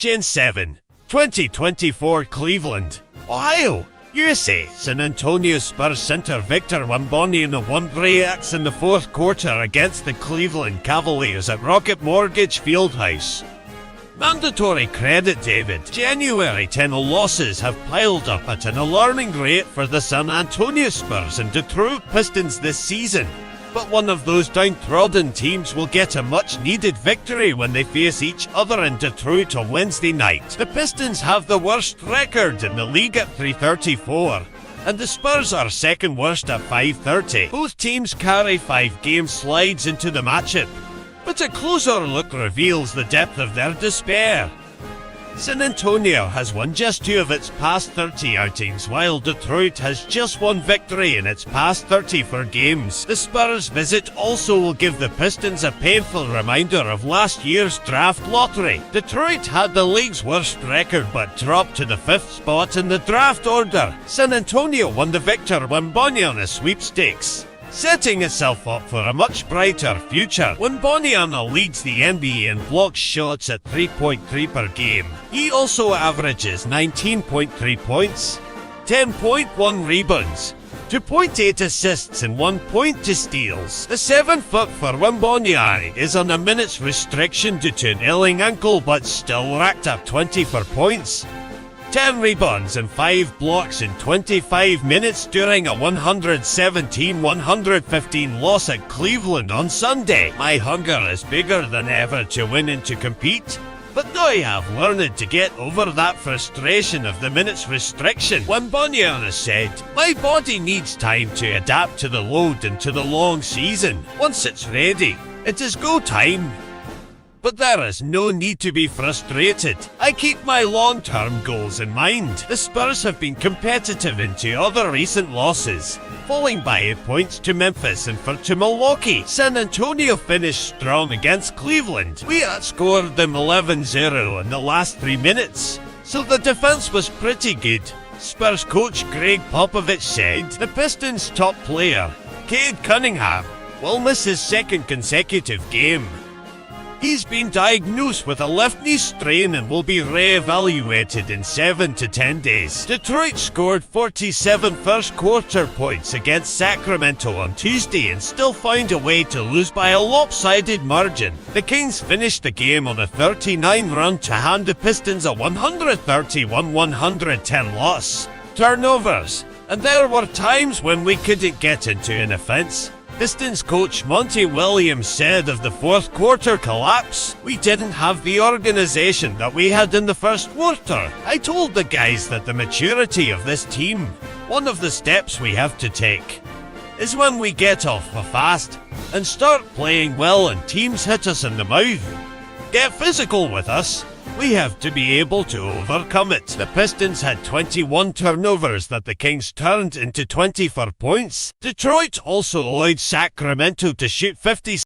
Gen 7, 2024 Cleveland, Ohio, USA. San Antonio Spurs center Victor Wembanyama reacts in the fourth quarter against the Cleveland Cavaliers at Rocket Mortgage Fieldhouse. Mandatory credit David. January 10 losses have piled up at an alarming rate for the San Antonio Spurs and Detroit Pistons this season. But one of those downtrodden teams will get a much-needed victory when they face each other in Detroit on Wednesday night. The Pistons have the worst record in the league at 334, and the Spurs are second worst at 530. Both teams carry 5-game slides into the matchup, but a closer look reveals the depth of their despair. San Antonio has won just 2 of its past 30 outings, while Detroit has just 1 victory in its past 34 games. The Spurs' visit also will give the Pistons a painful reminder of last year's draft lottery. Detroit had the league's worst record but dropped to the 5th spot in the draft order. San Antonio won the Victor Wembanyama sweepstakes, setting itself up for a much brighter future. Wembanyama leads the NBA in blocked shots at 3.3 per game. He also averages 19.3 points, 10.1 rebounds, 2.8 assists and 1.2 steals. The 7-foot for Wembanyama is on a minutes restriction due to an ailing ankle but still racked up 24 points, 10 rebounds and 5 blocks in 25 minutes during a 117-115 loss at Cleveland on Sunday. My hunger is bigger than ever to win and to compete, but now I have learned to get over that frustration of the minutes restriction. Wembanyama said, "My body needs time to adapt to the load and to the long season. Once it's ready, it is go time. But there is no need to be frustrated. I keep my long-term goals in mind." The Spurs have been competitive into other recent losses, falling by 8 points to Memphis and 4 to Milwaukee. San Antonio finished strong against Cleveland. We outscored them 11-0 in the last 3 minutes, so the defense was pretty good. Spurs coach Greg Popovich said the Pistons' top player, Cade Cunningham, will miss his 2nd consecutive game. He's been diagnosed with a left knee strain and will be re-evaluated in 7 to 10 days. Detroit scored 47 first-quarter points against Sacramento on Tuesday and still found a way to lose by a lopsided margin. The Kings finished the game on a 39 run to hand the Pistons a 131-110 loss. Turnovers, and there were times when we couldn't get into an offense. Pistons coach Monty Williams said of the fourth quarter collapse, "We didn't have the organization that we had in the first quarter. I told the guys that the maturity of this team, one of the steps we have to take, is when we get off fast and start playing well and teams hit us in the mouth, get physical with us. We have to be able to overcome it." The Pistons had 21 turnovers that the Kings turned into 24 points. Detroit also allowed Sacramento to shoot 50